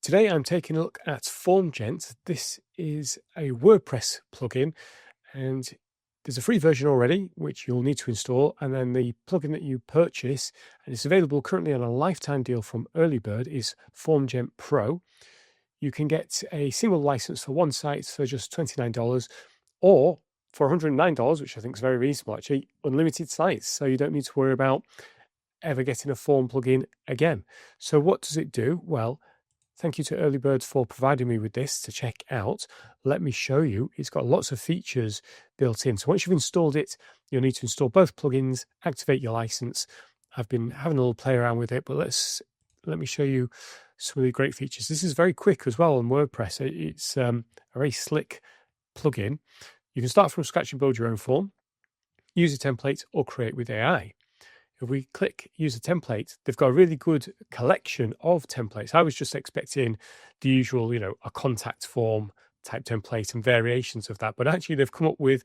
Today I'm taking a look at FormGent. This is a WordPress plugin, and there's a free version already, which you'll need to install, and then the plugin that you purchase, and it's available currently on a lifetime deal from EarlyBird, is FormGent Pro. You can get a single license for one site for just $29, or for $109, which I think is very reasonable actually, unlimited sites, so you don't need to worry about ever getting a form plugin again. So what does it do? Well, thank you to EarlyBird's for providing me with this to check out. Let me show you. It's got lots of features built in. So once you've installed it, you'll need to install both plugins, activate your license. I've been having a little play around with it, but let me show you some of the great features. This is very quick as well on WordPress. It's a very slick plugin. You can start from scratch and build your own form, use a template, or create with AI. If we click use a template, they've got a really good collection of templates. I was just expecting the usual, a contact form type template and variations of that, but actually they've come up with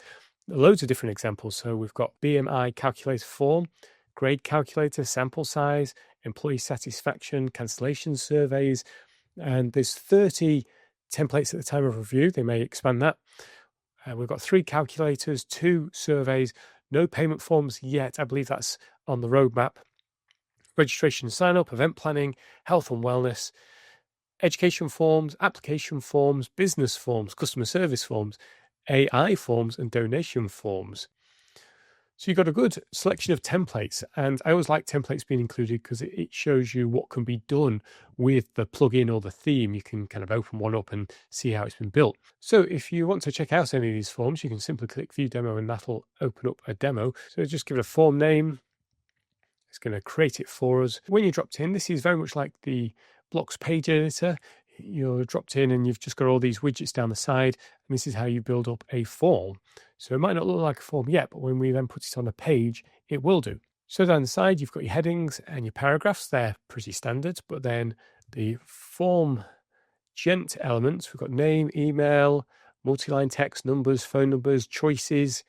loads of different examples. So we've got BMI calculator form, grade calculator, sample size, employee satisfaction, cancellation surveys, and there's 30 templates at the time of review. They may expand that. We've got 3 calculators, 2 surveys, no payment forms yet. I believe that's on the roadmap. Registration and sign up, event planning, health and wellness, education forms, application forms, business forms, customer service forms, AI forms, and donation forms. So you've got a good selection of templates, and I always like templates being included because it shows you what can be done with the plugin or the theme. You can kind of open one up and see how it's been built. So if you want to check out any of these forms, you can simply click View Demo and that'll open up a demo. So just give it a form name. It's going to create it for us. When you're dropped in, this is very much like the Blocks page editor. You're dropped in and you've just got all these widgets down the side, and this is how you build up a form. So it might not look like a form yet, but when we then put it on a page, it will do. So down the side, you've got your headings and your paragraphs. They're pretty standard, but then the FormGent elements, we've got name, email, multi-line text, numbers, phone numbers, choices,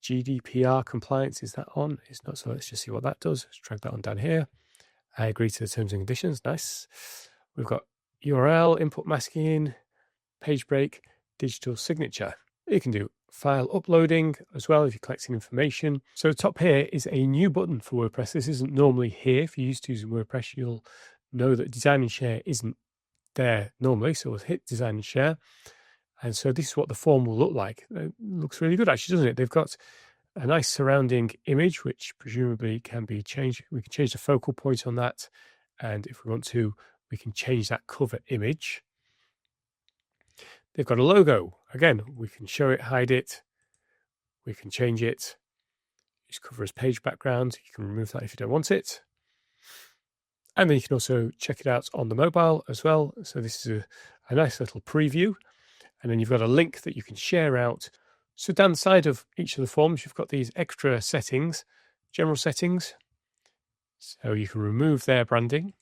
GDPR compliance. Is that on? It's not. So let's just see what that does. Let's drag that on down here. I agree to the terms and conditions. Nice. We've got URL, input masking, page break, digital signature. You can do file uploading as well if you're collecting information. So the top here is a new button for WordPress. This isn't normally here. If you're used to using WordPress, you'll know that design and share isn't there normally. So we'll hit design and share. And so this is what the form will look like. It looks really good actually, doesn't it? They've got a nice surrounding image, which presumably can be changed. We can change the focal point on that. And if we want to, we can change that cover image. They've got a logo. Again, we can show it, hide it. We can change it. Use cover as page background. You can remove that if you don't want it. And then you can also check it out on the mobile as well. So this is a nice little preview. And then you've got a link that you can share out. So down the side of each of the forms, you've got these extra settings, general settings. So you can remove their branding.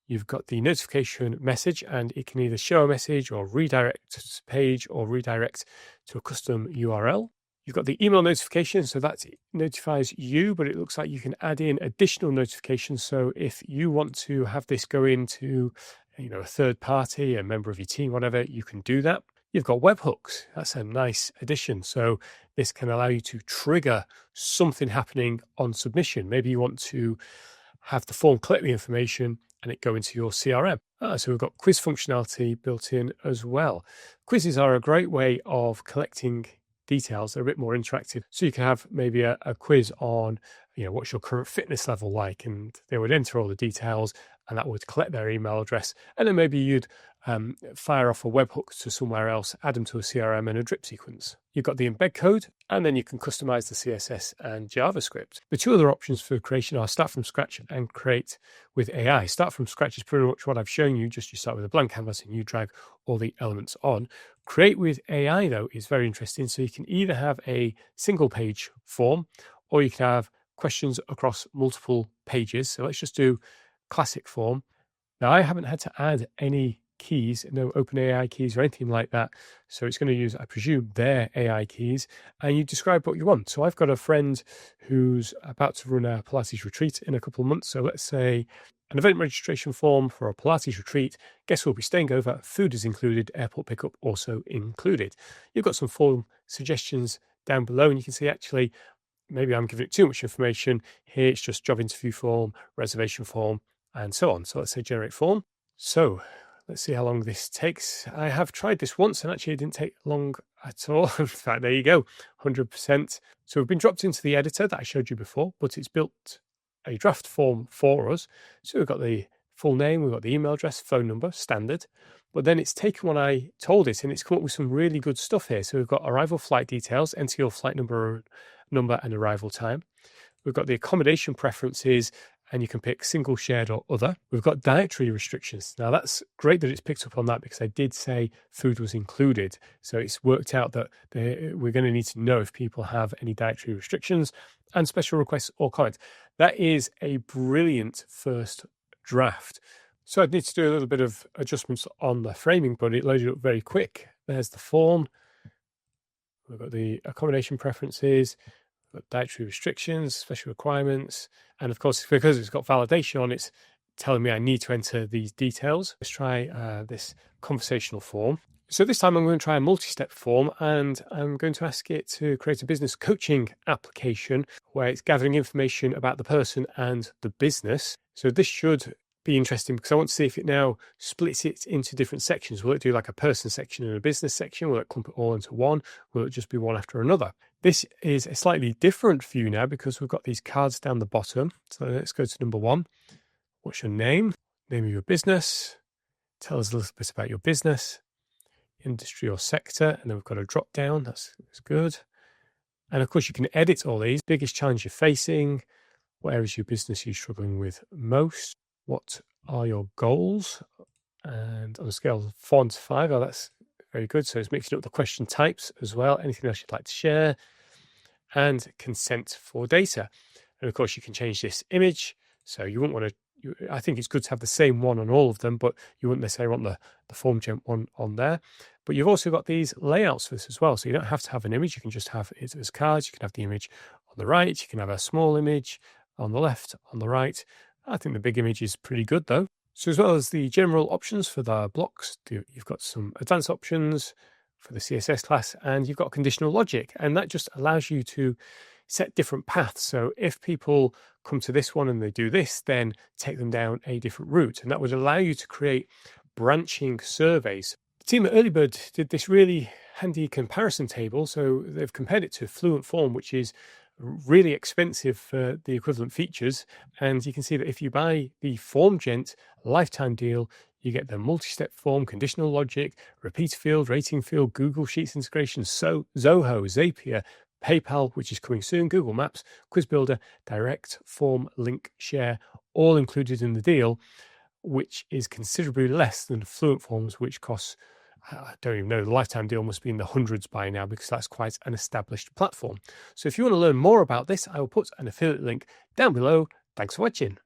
You've got the notification message, and it can either show a message or redirect to the page or redirect to a custom URL. You've got the email notification, so that notifies you, but it looks like you can add in additional notifications. So if you want to have this go into, a third party, a member of your team, whatever, you can do that. You've got webhooks. That's a nice addition. So this can allow you to trigger something happening on submission. Maybe you want to have the form collect the information and it go into your CRM. So we've got quiz functionality built in as well. Quizzes are a great way of collecting details. They're a bit more interactive. So you can have maybe a quiz on, what's your current fitness level like? And they would enter all the details and that would collect their email address. And then maybe you'd fire off a webhook to somewhere else, add them to a CRM and a drip sequence. You've got the embed code, and then you can customize the CSS and JavaScript. The 2 other options for creation are start from scratch and create with AI. Start from scratch is pretty much what I've shown you. Just you start with a blank canvas and you drag all the elements on. Create with AI, though, is very interesting. So you can either have a single page form or you can have questions across multiple pages. So let's just do classic form. Now, I haven't had to add any keys, no OpenAI keys or anything like that. So it's going to use, I presume, their AI keys, and you describe what you want. So I've got a friend who's about to run a Pilates retreat in a couple of months. So let's say An event registration form for a Pilates retreat. Guests will be staying over. Food is included. Airport pickup also included. You've got some form suggestions down below, and you can see actually maybe I'm giving it too much information. Here it's just job interview form, reservation form, and so on. So let's say generate form. So let's see how long this takes. I have tried this once and actually it didn't take long at all. In fact, there you go, 100%. So we've been dropped into the editor that I showed you before, but it's built a draft form for us. So we've got the full name, we've got the email address, phone number, standard. But then it's taken what I told it and it's come up with some really good stuff here. So we've got arrival flight details, enter your flight number and arrival time. We've got the accommodation preferences, and you can pick single, shared, or other. We've got dietary restrictions. Now that's great that it's picked up on that because I did say food was included. So it's worked out that we're going to need to know if people have any dietary restrictions and special requests or comments. That is a brilliant first draft. So I'd need to do a little bit of adjustments on the framing, but it loaded up very quick. There's the form. We've got the accommodation preferences, we've got dietary restrictions, special requirements, and of course, because it's got validation on, it's telling me I need to enter these details. Let's try this conversational form. So this time I'm going to try a multi-step form, and I'm going to ask it to create a business coaching application where it's gathering information about the person and the business. So this should be interesting because I want to see if it now splits it into different sections. Will it do like a person section and a business section? Will it clump it all into one? Will it just be one after another? This is a slightly different view now because we've got these cards down the bottom. So let's go to number 1. What's your name? Name of your business. Tell us a little bit about your business, industry or sector. And then we've got a drop down. That's good. And of course you can edit all these. Biggest challenge you're facing. What areas of your business are you struggling with most? What are your goals? And on a scale of 4 to 5, oh, that's very good. So it's mixing up the question types as well. Anything else you'd like to share? And consent for data. And of course, you can change this image. So you wouldn't want to, I think it's good to have the same one on all of them, but you wouldn't necessarily want the FormGent one on there. But you've also got these layouts for this as well. So you don't have to have an image. You can just have it as cards. You can have the image on the right. You can have a small image on the left, on the right. I think the big image is pretty good though. So as well as the general options for the blocks, you've got some advanced options for the CSS class, and you've got conditional logic, and that just allows you to set different paths. So if people come to this one and they do this, then take them down a different route, and that would allow you to create branching surveys. The team at EarlyBird did this really handy comparison table. So they've compared it to Fluent Form, which is really expensive for the equivalent features, and you can see that if you buy the FormGent lifetime deal, you get the multi-step form, conditional logic, repeat field, rating field, Google Sheets integration, Zoho, Zapier, PayPal, which is coming soon, Google Maps, Quiz Builder, direct form link share, all included in the deal, which is considerably less than Fluent Forms, which costs, I don't even know, the lifetime deal must be in the hundreds by now because that's quite an established platform. So if you want to learn more about this, I will put an affiliate link down below. Thanks for watching.